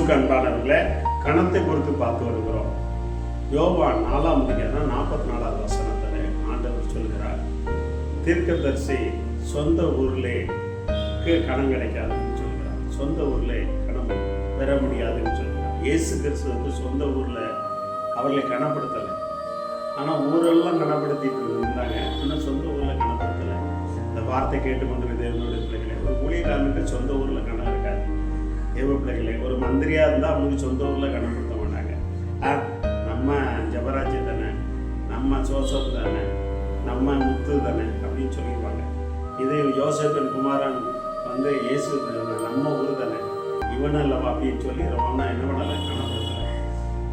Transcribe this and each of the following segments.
கிறிஸ்துவுக்கு அன்பானவர்களே, கணத்தை குறித்து பார்த்து வருகிறோம். யோவான் 4ஆம் அதிகாரம் 44வது வசனத்திலே ஆண்டவர் சொல்கிறார், தீர்க்கதரிசி சொந்த ஊரிலே கணம் கிடைக்காதுன்னு சொல்கிறார். சொந்த ஊரில் கணம் பெற முடியாதுன்னு சொல்கிறார். இயேசு கிறிஸ்து சொந்த ஊரில் அவர்களை கனப்படுத்தலை. ஆனால் ஊரெல்லாம் கனப்படுத்திட்டு இருந்தாங்க. ஆனால் சொந்த ஊரில் கனப்படுத்தலை. இந்த வார்த்தை கேட்டுக்கொண்டு தேவனுடைய பிள்ளைகளே, ஒரு ஊழியக்காரனுக்கு சொந்த ஊரில் கணம் இருக்காது. தேவ பிள்ளைகளே, ஒரு மந்திரியாக இருந்தால் அவங்களுக்கு சொந்த ஊரில் கனப்படுத்த மாட்டாங்க. நம்ம ஜபராஜ் தானே, நம்ம ஜோசப் தானே, நம்ம முத்து தானே அப்படின்னு சொல்லிடுவாங்க. இதே யோசேப்பின் குமாரன் வந்து இயேசு நம்ம ஊர் தானே, இவன் அல்லவா அப்படின்னு சொல்லிடுவோம்னா என்ன பண்ணலாம், கனப்படுத்தலை.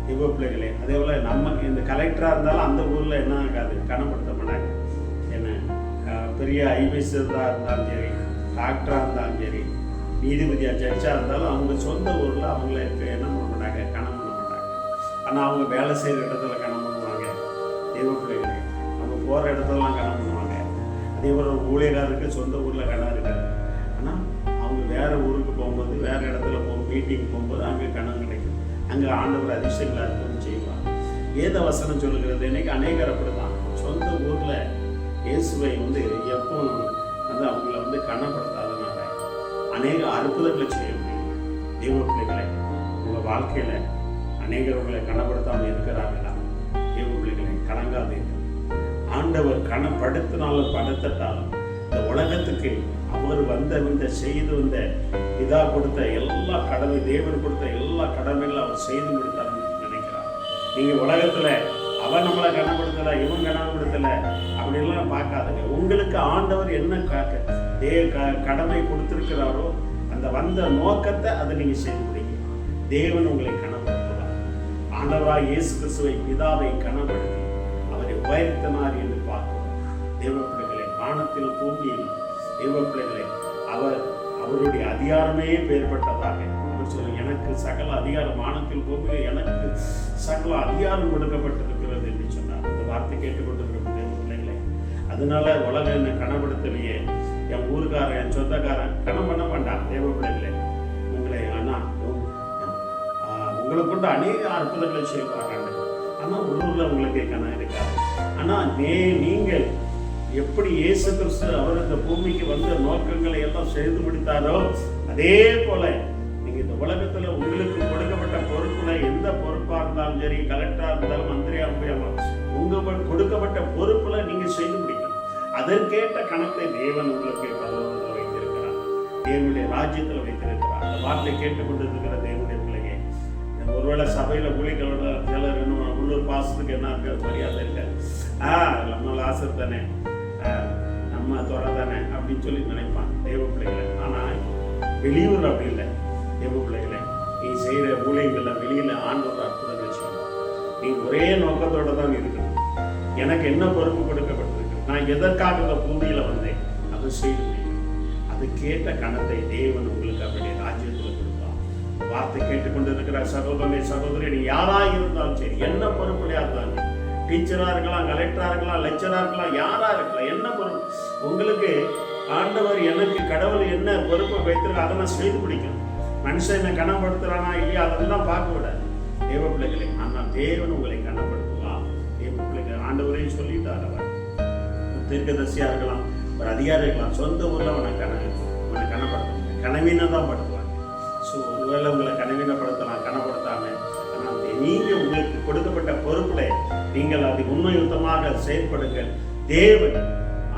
தேவ பிள்ளைகளே, அதே போல் நம்ம இந்த கலெக்டராக இருந்தாலும் அந்த ஊரில் என்ன ஆகாது, கனப்படுத்த மாட்டாங்க. என்ன பெரிய ஐபிஎஸ்ஸாக இருந்தாலும் சரி, டாக்டராக இருந்தாலும் சரி, நீதிபதியாக ஜட்ஜாக இருந்தாலும் அவங்க சொந்த ஊரில் அவங்கள என்ன பண்ண மாட்டாங்க, கனம் பண்ண மாட்டாங்க. ஆனால் அவங்க வேலை செய்கிற இடத்துல கனம் பண்ணுவாங்க. தெய்வ பிள்ளைகளே, அவங்க போகிற இடத்துலலாம் கனம் பண்ணுவாங்க. அதே போல் ஒரு ஊழியக்காரருக்கு சொந்த ஊரில் கனம் இருக்காது. ஆனால் அவங்க வேறு ஊருக்கு போகும்போது, வேறு இடத்துல மீட்டிங் போகும்போது அங்கே கனம் கிடைக்கும். அங்கே ஆண்டவர் அதிசயங்கள் அற்புதம் செய்வார். வேத வசனம் சொல்லுகிறது. இன்னைக்கு அநேகர் அப்படி தான் சொந்த ஊரில் இயேசுவை வந்து எப்போ வந்து அவங்கள வந்து கனப்படுத்தாதனால அநேக அற்புதங்களை செய்ய முடியும். தெய்வ பிள்ளைகளை, உங்கள் வாழ்க்கையில் அநேகர் உங்களை கனப்படுத்தாமல் இருக்கிறார்களா? தெய்வ பிள்ளைகளை, கலங்காதீர்கள். ஆண்டவர் கனப்படுத்தினாலும் படுத்தட்டாலும் இந்த உலகத்துக்கு அவர் வந்த செய்து வந்த இதா கொடுத்த எல்லா கடமை, தேவன் கொடுத்த எல்லா கடமைகளும் அவர் செய்து முடித்தார்னு நினைக்கிறார். நீங்கள் உலகத்தில் அவன் நம்மளை கனப்படுத்தலை, இவன் கனப்படுத்தலை அப்படின்லாம் பார்க்காதுங்க. உங்களுக்கு ஆண்டவர் என்ன கடமை கொடுத்திருக்கிறாரோ அந்த வந்த நோக்கத்தை அதை நீங்கள் செய்து முடியும். தேவன் உங்களை கனப்படுத்துவார். ஆண்டவராய் இயேசு கிறிஸ்துவை பிதாவை கனப்படுத்தி அவரை உயர்த்தினார் என்று பார்க்கிறோம். தேவ பிள்ளைகளை, வானத்தில் பூமியில் தேவ பிள்ளைகளை, அவருடைய அதிகாரமே பெயர்பட்டதாக அவர் சொல்ல, எனக்கு சகல அதிகாரம், வானத்தில் பூமியில் எனக்கு சகல அதிகாரம் கொடுக்கப்பட்டிருக்கிறது என்று சொன்னார். இந்த வார்த்தை கேட்டுக்கொண்டிருக்கிற தேவ பிள்ளைகளை, அதனால உலகம் என்ன கனப்படுத்தலையே, என் ஊருக்காரன், என் சொந்தக்காரன் கனம் பண்ண மாட்டான். தேவ பிள்ளைகளே, உங்களை ஆனால் உங்களை கொண்டு அநேக அற்புதங்களை செய்வாங்க. ஆனால் உள்ளூரில் உங்களுக்கு கனம் இருக்காது. ஆனால் நீங்கள் எப்படி இயேசு கிறிஸ்து அவர் இந்த பூமிக்கு வந்த நோக்கங்களை எல்லாம் செய்து முடித்தாரோ, அதே போல நீங்க இந்த உலகத்துல உங்களுக்கு கொடுக்கப்பட்ட பொறுப்புல எந்த பொறுப்பா இருந்தாலும் சரி, கலெக்டரா இருந்தாலும், மந்திரியா இருந்தாலும், உங்களுக்கு கொடுக்கப்பட்ட பொறுப்புல நீங்க செய்து முடிக்கணும். அதற்கேற்ற கணத்தை தேவன் உங்களுக்கு பரலோகத்தில் வைத்திருக்கிறார், தேவனுடைய ராஜ்யத்தில் வைத்திருக்கிறார். அந்த வார்த்தை கேட்டுக்கொண்டிருக்கிற தேவனுடைய பிள்ளைங்க, ஒருவேளை சபையில ஊழியர்களோட சிலர் உள்ளூர் பாசத்துக்கு என்ன இருக்காது, மரியாதை இருக்காது, நம்மளால ஆசை தானே, நம்ம துறை தானே அப்படின்னு சொல்லி நினைப்பான் தேவ பிள்ளைகளை. ஆனால் வெளியூர் அப்படி இல்லை. தேவ பிள்ளைகளை, நீ செய்கிற ஊழியர்கள வெளியில் ஆண்டவர் அற்புதங்கள் செய்வார். நீ ஒரே நோக்கத்தோடு தான் இருக்கணும். எனக்கு என்ன பொறுப்பு கொடுக்கப்பட்டிருக்கு, நான் எதற்காக இந்த பூமியில் வந்தேன், அதை செய்து முடியும். அது கேட்ட கணத்தை தேவன் உங்களுக்கு அவருடைய ராஜ்யத்தில் கொடுப்பார். வார்த்தை கேட்டுக்கொண்டு இருக்கிற சகோதரனை, சகோதரி, நீ யாராக இருந்தாலும் சரி, என்ன பொறுப்புலையா இருந்தாலும், டீச்சராக இருக்கலாம், கலெக்டராக இருக்கலாம், லெக்சராக இருக்கலாம், யாராக இருக்கலாம், என்ன பொறுப்பு உங்களுக்கு ஆண்டவர், எனக்கு கடவுள் என்ன பொறுப்பை வைத்திருக்க, அதை நான் செய்து பிடிக்கணும். மனுஷன் என்ன கனப்படுத்துறானா இல்லையா அதெல்லாம் பார்க்க விடாது. தேவ பிள்ளைகளை, ஆனால் தேவன் உங்களை கனப்படுத்துவான். தேவ பிள்ளைகளை, ஆண்டவரையும் சொல்லிட்டார். அவர் தீர்க்கதரிசியாக இருக்கலாம், ஒரு அதிகாரி இருக்கலாம், சொந்த ஊரில் உன்னை கனப்படுத்துவாங்க, கனவீனம் தான் படுத்துவாங்க. ஸோ ஒருவேளை உங்களை கனவீனப்படுத்தலாம், கனப்படுத்தாமல். ஆனால் நீங்கள் உங்களுக்கு கொடுக்கப்பட்ட பொறுப்புல நீங்கள் அதை உண்மையுத்தமாக செயல்படுங்கள். தேவன்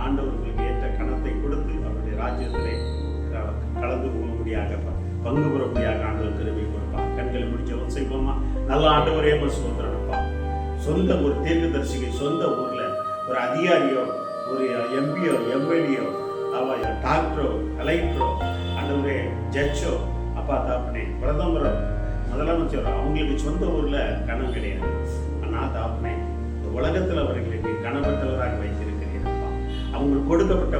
ஆண்டவர் உங்களுக்கு ஏற்ற கணத்தை கொடுத்து அவருடைய ராஜ்யத்திலே கலந்து கொள்ளும்படியாக, பங்கு பெறும்படியாக ஆண்டவர் கிருபை கொடுப்பார். கண்களை முடிச்சவன் செய்வோமா? நல்ல ஆண்டவரே சோதரனப்பா. சொந்த ஒரு தீர்க்கதரிசிக்கு சொந்த ஊர்ல ஒரு அதிகாரியோ, ஒரு எம்பியோ, எம்எல்ஏயோ, டாக்டரோ, கலெக்டரோ, ஆண்டவரே ஜட்ஜோ, அப்பா தாப்பனே, பிரதமரோ, முதலமைச்சரோ, அவங்களுக்கு சொந்த ஊர்ல கணம் கிடையாது. ஆனால் தாப்பனே, இந்த உலகத்தில் அவர்களுக்கு கனப்பட்டவராக வைத்திருக்கிறீர்களப்பா. அவங்களுக்கு கொடுக்கப்பட்ட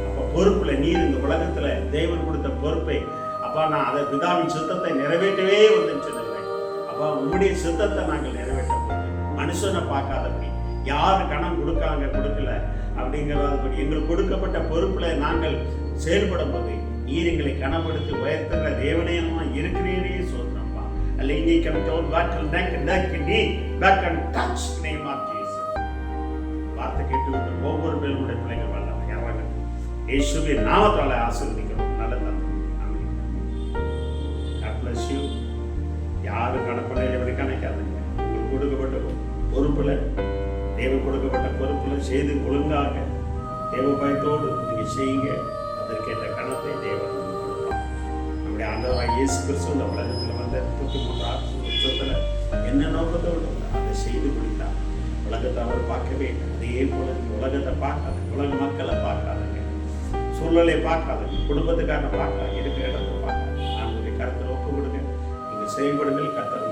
அப்போ பொறுப்புல நீர் இந்த உலகத்துல தேவன் கொடுத்த பொறுப்பை அப்பா, நான் அதை பிதாவின் சித்தத்தை நிறைவேற்றவே வந்துன்னு சொன்னேன். அப்பா, உங்களுடைய சித்தத்தை நாங்கள் நிறைவேற்ற போது மனுஷனை பார்க்காதபடி, யார் கணம் கொடுக்கல அப்படிங்கிறபடி எங்களுக்கு கொடுக்கப்பட்ட பொறுப்புல நாங்கள் செயல்படும் போது நீர் எங்களை கனப்படுத்தி உயர்த்துகிற தேவனேயமா இருக்கிறீரே சோதனப்பா. leaning come down back and neck knee back and touch name of Jesus. வார்த்தை கேட்டு ஒவ்வொரு பேருடைய பிள்ளைகள் வல்லமை இறங்க இயேசுவின் நாமத்தால ஆசீர்வதிக்கிறோம். நல்ல தந்தை, ஆமென். God bless you. யாரும் கணப்பனை எப்படி கணக்காதுங்க. உங்களுக்கு கொடுக்கப்பட்ட பொறுப்புல, தேவன் கொடுக்கப்பட்ட பொறுப்புல செய்து ஒழுங்காக தேவ பயத்தோடு நீங்க செய்யுங்க. அதற்கேற்ற கணத்தை தேவன் கொடுப்பார். நம்முடைய ஆண்டவராகிய இயேசு கிறிஸ்து இந்த உலகத்தில் வந்த 33 வருஷத்துல என்ன நோக்கத்தோடு அதை செய்து முடித்தார். உலகத்தை அவர் பார்க்கவே இல்லை. அதே போல நீங்க உலகத்தை பார்க்காதுங்க, உலக மக்களை பார்க்காதுங்க, சூழ்நிலையை பார்க்காதுங்க, குடும்பத்துக்காரனை பார்க்காது, இருக்கிற இடத்தை பார்க்காது. நம்முடைய கருத்தில் ஒப்பு கொடுங்க. நீங்க செயல்படுங்கள். கர்த்தர்